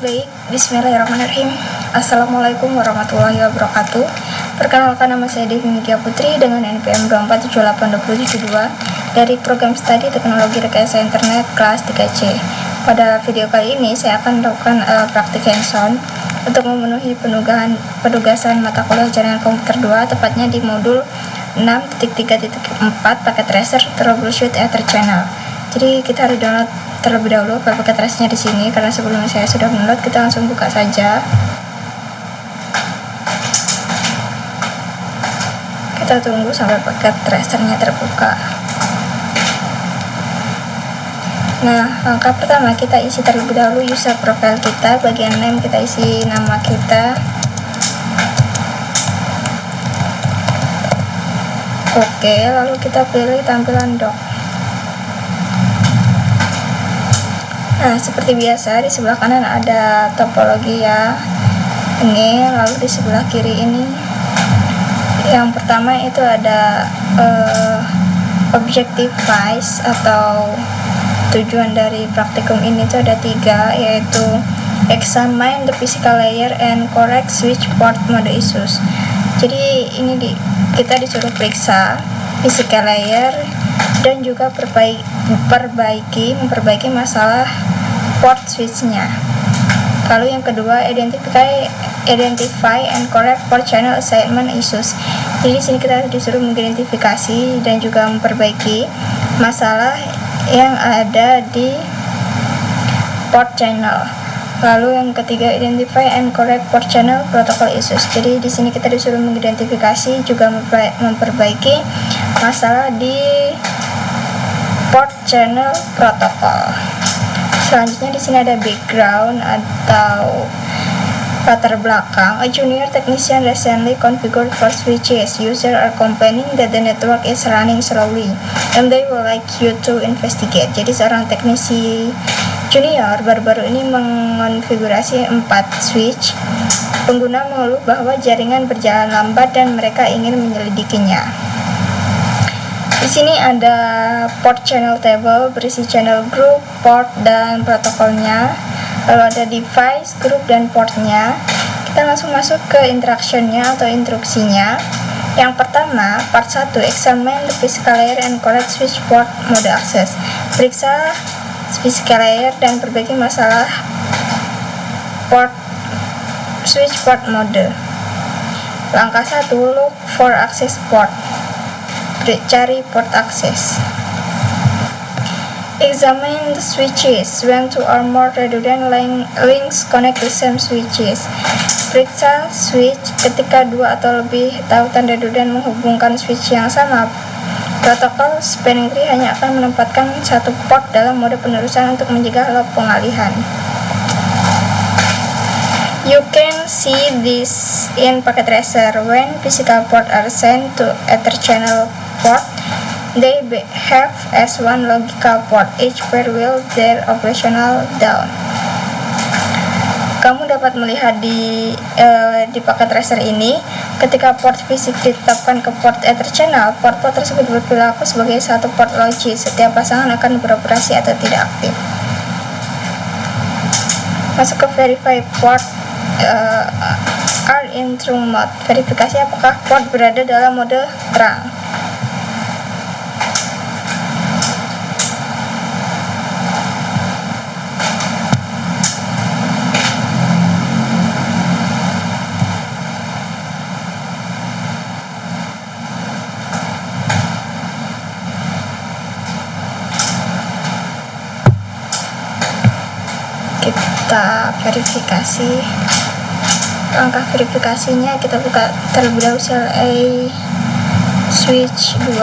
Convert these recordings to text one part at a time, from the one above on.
Baik, bismillahirrahmanirrahim. Assalamualaikum warahmatullahi wabarakatuh. Perkenalkan, nama saya Devi Nitya Putri dengan NPM 2478272 dari Program Studi Teknologi Rekayasa Internet kelas 3C. Pada video kali ini saya akan melakukan praktik hands-on untuk memenuhi penugasan mata kuliah jaringan komputer 2, tepatnya di modul 6.3.4 paket tracer troubleshoot ether channel. Jadi kita harus download terlebih dahulu paket tracernya di sini, karena sebelumnya saya sudah download. Kita langsung buka saja. Kita tunggu sampai paket tracernya terbuka. Nah, langkah pertama kita isi terlebih dahulu user profile kita. Bagian name kita isi nama kita. Oke, lalu kita pilih tampilan dock. Nah, seperti biasa di sebelah kanan ada topologi ya. Ini, lalu di sebelah kiri ini yang pertama itu ada objective device atau tujuan dari praktikum ini itu ada 3, yaitu examine the physical layer and correct switch port mode issues. Jadi ini kita disuruh periksa physical layer dan juga memperbaiki masalah port switchnya. Lalu yang kedua, identify and correct port channel assignment issues. Jadi di sini kita disuruh mengidentifikasi dan juga memperbaiki masalah yang ada di port channel. Lalu yang ketiga, identify and correct port channel protocol issues. Jadi di sini kita disuruh mengidentifikasi juga memperbaiki masalah di port channel protokol. Selanjutnya di sini ada background atau latar belakang. A junior technician recently configured for switches. User are complaining that the network is running slowly and they would like you to investigate. Jadi seorang teknisi junior baru-baru ini mengonfigurasi 4 switch. Pengguna mengeluh bahwa jaringan berjalan lambat dan mereka ingin menyelidikinya. Di sini ada port channel table berisi channel group, port, dan protokolnya. Lalu ada device, group, dan portnya. Kita langsung masuk ke instructionnya atau instruksinya. Yang pertama, part 1, examine the physical layer and correct switch port mode access. Periksa physical layer dan perbaiki masalah switch port mode. Langkah 1, look for access port. Cari port access. Examine the switches when 2 or more redundant links connect the same switches. Periksa switch ketika 2 atau lebih tautan redundant menghubungkan switch yang sama. Protokol spanning tree hanya akan menempatkan satu port dalam mode penerusan untuk mencegah loop pengalihan. You can see this in packet tracer. When physical port are sent to ether channel port, they have as one logical port, each pair will their operational down. Kamu dapat melihat di packet tracer ini, ketika port fisik ditetapkan ke port ether channel, port-port tersebut berperilaku sebagai satu port logis. Setiap pasangan akan beroperasi atau tidak aktif. Masuk ke verify port are in true mode. Verifikasi apakah port berada dalam mode terang. Kita verifikasi. Langkah verifikasinya, kita buka terlebih dahulu sel A switch 2.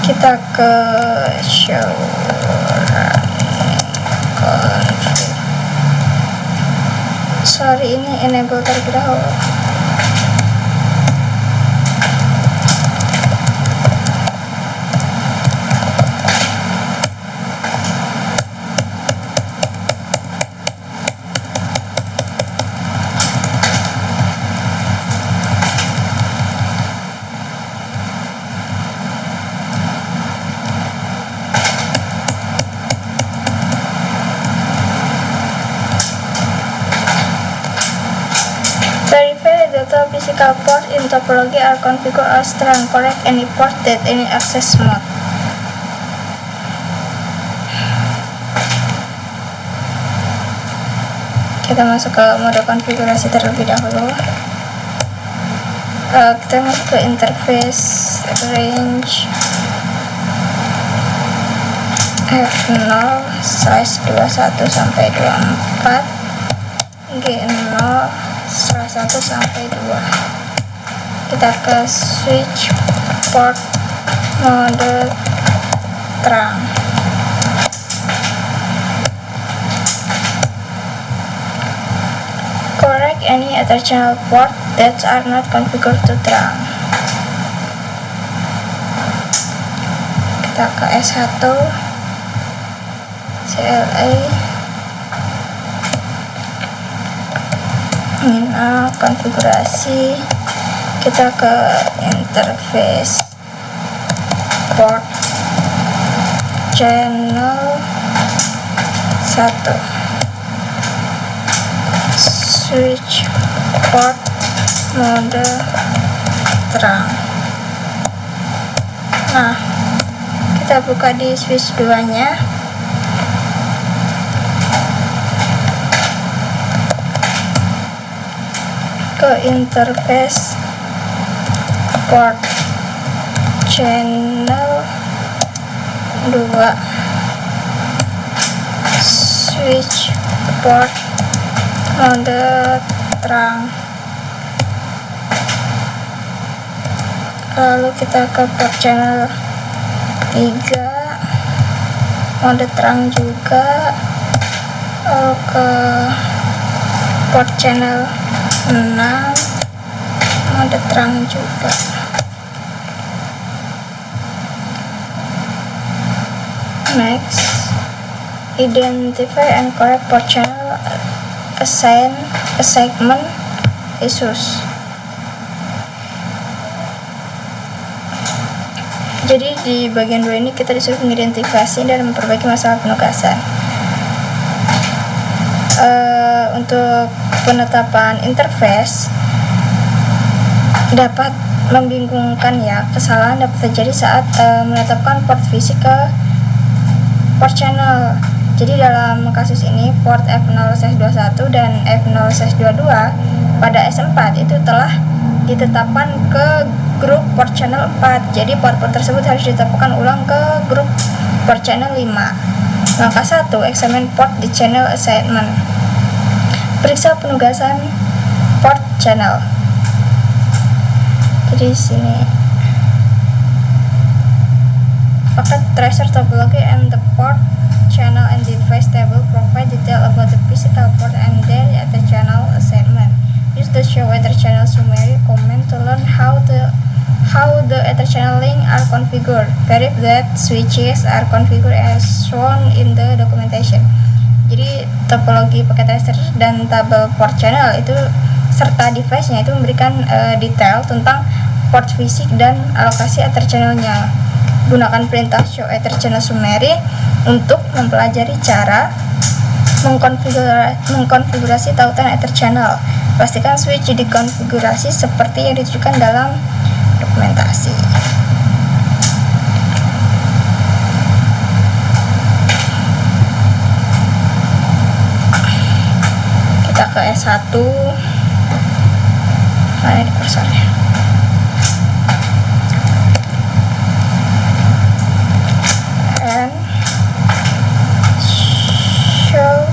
Kita ke show config. Sorry, ini enable terlebih dahulu. physical port in topology are configured as strong. Correct any port that any access mode. Kita masuk ke mode konfigurasi terlebih dahulu. Kita masuk ke interface, range F0 size 21 sampai 24, G0 salah 1 sampai 2. Kita ke switch port mode terang. Correct any other channel port that are not configured to terang. Kita ke S1 CLA, konfigurasi. Kita ke interface port channel 1, switch port mode terang. Nah, kita buka di switch 2 nya. Ke interface port channel 2, switch port mode terang. Lalu kita ke port channel 3 mode terang juga. Lalu ke port channel 6 mode terang juga. Next, identify and correct port channel assignment issues. Jadi di bagian 2 ini kita disuruh mengidentifikasi dan memperbaiki masalah penugasan. Untuk penetapan interface dapat membingungkan ya. Kesalahan dapat terjadi saat menetapkan port fisik ke port channel. Jadi dalam kasus ini port F0/21 dan F0/22 pada S4 itu telah ditetapkan ke grup port channel 4. Jadi port-port tersebut harus ditetapkan ulang ke grup port channel 5. Langkah 1, examine port di channel assignment. Periksa penugasan port channel. Jadi di sini paket tracer topology and the port channel and device table provide detail about the physical port and their ether channel assignment. Use the show ether channel summary command to learn how the ether channel link are configured. Verify that switches are configured as shown in the documentation. Jadi topologi paket tracer dan tabel port channel itu serta device-nya itu memberikan detail tentang port fisik dan alokasi ether channel-nya. Gunakan perintah show ether channel summary untuk mempelajari cara mengkonfigurasi tautan ether channel. Pastikan switch dikonfigurasi seperti yang ditunjukkan dalam dokumentasi. Kita ke S1. Nah, ini kursornya. And show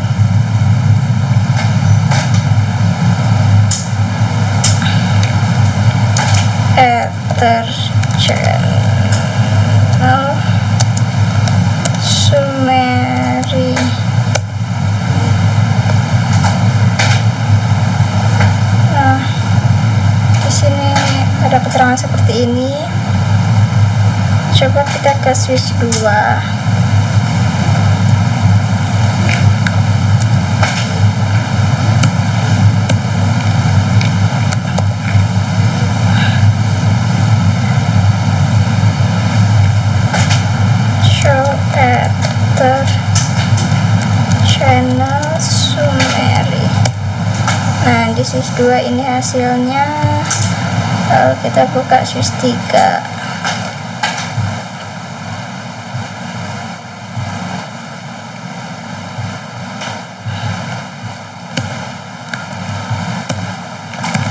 ether channel summary. Nah, di sini ada keterangan seperti ini. Coba kita ke switch 2. Ether channel summary. Nah, di switch 2 ini hasilnya. Lalu kita buka switch 3.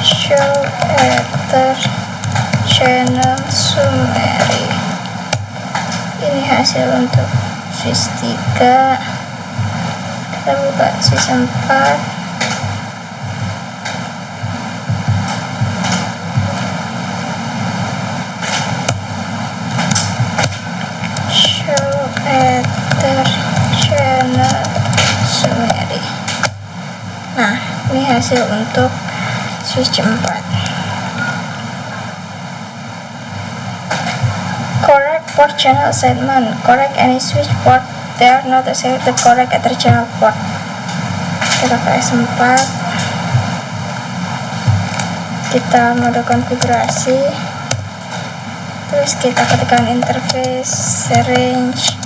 Show Ether channel summary. Ini hasil untuk switch 3. Kita buka switch 4. Show Ether channel summary. Nah, ini hasil untuk switch 4. Correct port channel assignment. Correct any switch port they are not assigned the correct ether channel port. Kita ke S4. Kita mode konfigurasi. Terus kita ketikkan interface range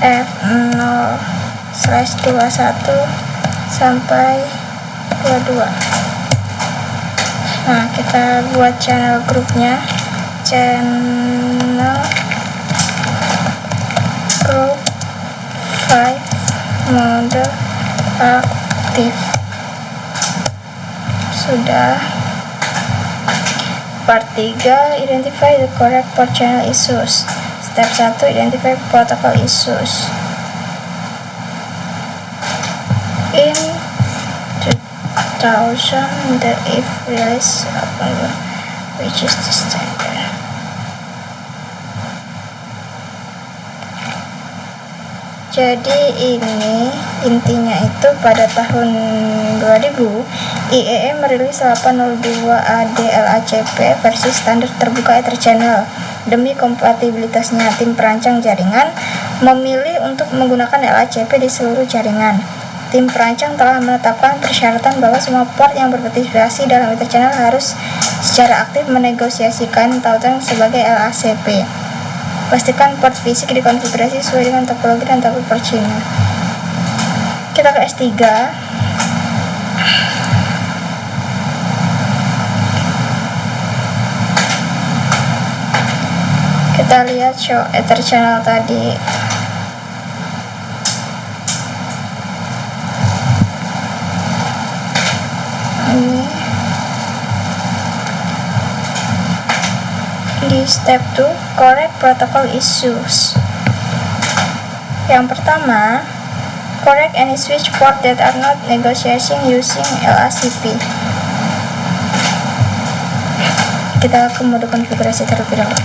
F0/21 sampai 22. Nah, kita buat channel grupnya, channel group 5 mode aktif. Sudah. Part 3, identify the correct port channel issues. Step 1, identify protocol issues. In 2000, the if release which is the standard. Jadi ini intinya itu pada tahun 2000 IEEE merilis 802 AD/LACP versi standar terbuka Ether channel. Demi kompatibilitasnya, tim perancang jaringan memilih untuk menggunakan LACP di seluruh jaringan. Tim perancang telah menetapkan persyaratan bahwa semua port yang berpartisipasi dalam Ether channel harus secara aktif menegosiasikan tautan sebagai LACP. Pastikan port fisik dikonfigurasi sesuai dengan topologi dan tabel port channel. Kita ke S3. Kita lihat show Ether channel tadi. Ini di step 2, correct protocol issues. Yang pertama, correct any switch port that are not negotiating using LACP. Kita ke mode konfigurasi terlebih dahulu.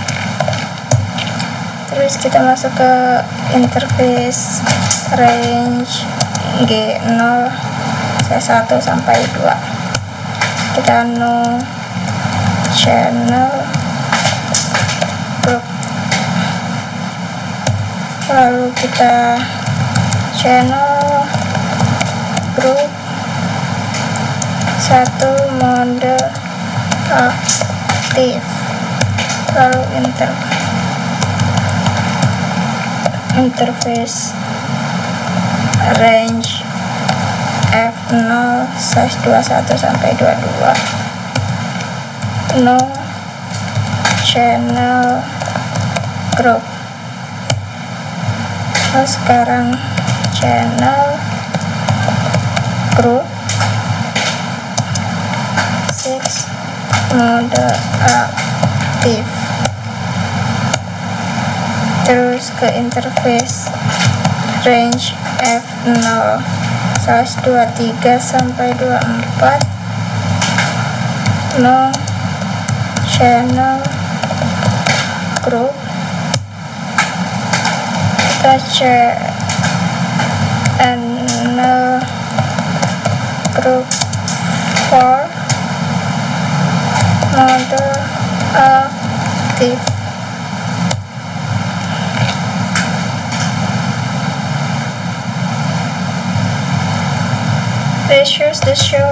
Terus kita masuk ke interface range G0 C1 sampai 2. Kita no channel group. Lalu kita channel group 1 mode aktif. Lalu interface range F0/21 sampai 22. No channel group. Nah, sekarang channel group 6 mode aktif. Terus ke interface range F0/23 sampai 24. No channel group. Kita channel group 4 mode aktif. Ratios the show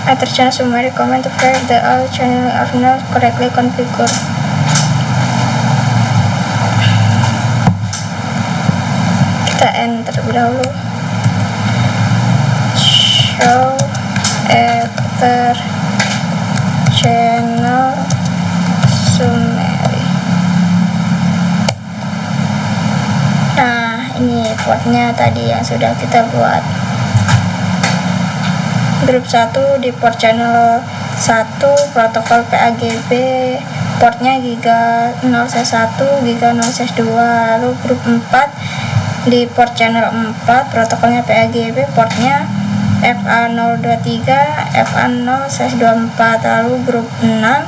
Ether channel summary recommend to verify that all channel are not correctly configured. Kita enter terlebih dahulu. Show Ether channel summary. Nah, ini portnya tadi yang sudah kita buat. Grup 1 di port channel 1 protokol PAGB, portnya giga 0/1, giga 0/2. Lalu grup 4 di port channel 4 protokolnya PAGB, portnya FA023, FA0/24. Lalu grup 6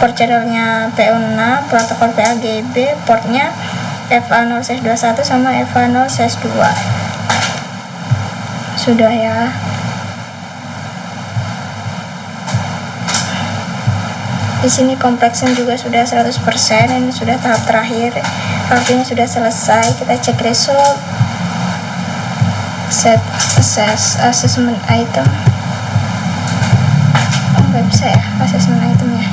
port channelnya PO6 protokol PAGB, portnya FA0/21 sama FA0/2. Sudah ya. Di sini kompleksnya juga sudah 100%, ini sudah tahap terakhir, artinya sudah selesai. Kita cek result, set assessment item. Nggak bisa ya assessment itemnya,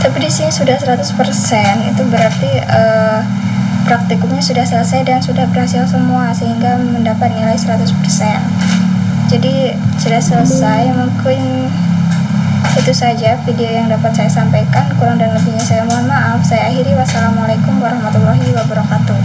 tapi di sini sudah 100%, itu berarti praktikumnya sudah selesai dan sudah berhasil semua sehingga mendapat nilai 100%. Jadi sudah selesai. Mungkin itu saja video yang dapat saya sampaikan, kurang dan lebihnya saya mohon maaf. Saya akhiri, wassalamualaikum warahmatullahi wabarakatuh.